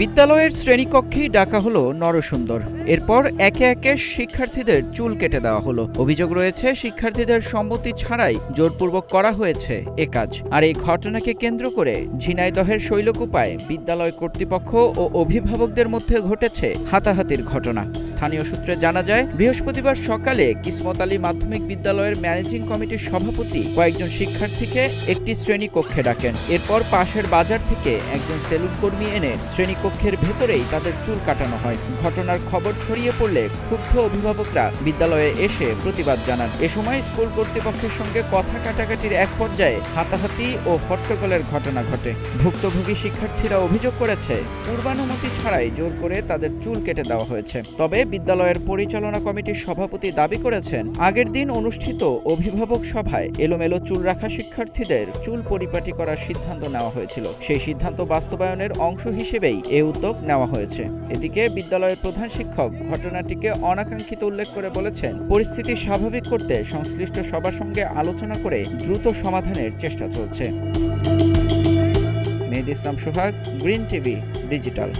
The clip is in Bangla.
বিদ্যালয়ের শ্রেণীকক্ষেই ডাকা হলো নরসুন্দর। এরপর একে একে শিক্ষার্থীদের চুল কেটে দেওয়া হলো। অভিযোগ রয়েছে শিক্ষার্থীদের সম্মতি ছাড়াই জোরপূর্বক করা হয়েছে এ কাজ। আর এই ঘটনাকে কেন্দ্র করে ঝিনাইদহের শৈলকুপায় বিদ্যালয় কর্তৃপক্ষ ও অভিভাবকদের মধ্যে ঘটেছে হাতাহাতির ঘটনা। স্থানীয় সূত্রে জানা যায়, বৃহস্পতিবার সকালে কিসমত আলী মাধ্যমিক বিদ্যালয়ের ম্যানেজিং কমিটির সভাপতি কয়েকজন শিক্ষার্থীকে একটি শ্রেণীকক্ষে ডাকেন। এরপর পাশের বাজার থেকে একজন সেলুন কর্মী এনে শ্রেণীকক্ষের ভেতরেই তাদের চুল কাটানো হয়। ঘটনার খবর ছড়িয়ে পড়লে ক্ষুব্ধ অভিভাবকরা বিদ্যালয়ে এসে প্রতিবাদ জানান। এ সময় স্কুল কর্তৃপক্ষের সঙ্গে কথা কাটাকাটির এক পর্যায়ে হাতাহাতি ও হট্টগোলের ঘটনা ঘটে। ভুক্তভোগী শিক্ষার্থীরা অভিযোগ করেছে, পূর্বানুমতি ছাড়াই জোর করে তাদের চুল কেটে দেওয়া হয়েছে। তবে বিদ্যালয়ের পরিচালনা কমিটির সভাপতি দাবি করেছেন, আগের দিন অনুষ্ঠিত অভিভাবক সভায় এলোমেলো চুল রাখা শিক্ষার্থীদের চুল পরিপাটি করার সিদ্ধান্ত নেওয়া হয়েছিল। সেই সিদ্ধান্ত বাস্তবায়নের অংশ হিসেবেই এ উদ্যোগ নেওয়া হয়েছে। এদিকে বিদ্যালয়ের প্রধান শিক্ষক ঘটনাটিকে অনাকাঙ্ক্ষিত উল্লেখ করে বলেছেন, পরিস্থিতি স্বাভাবিক করতে সংশ্লিষ্ট সবার সঙ্গে আলোচনা করে দ্রুত সমাধানের চেষ্টা চলছে। মেহেদী ইসলাম সোহাগ, গ্রিন টিভি ডিজিটাল।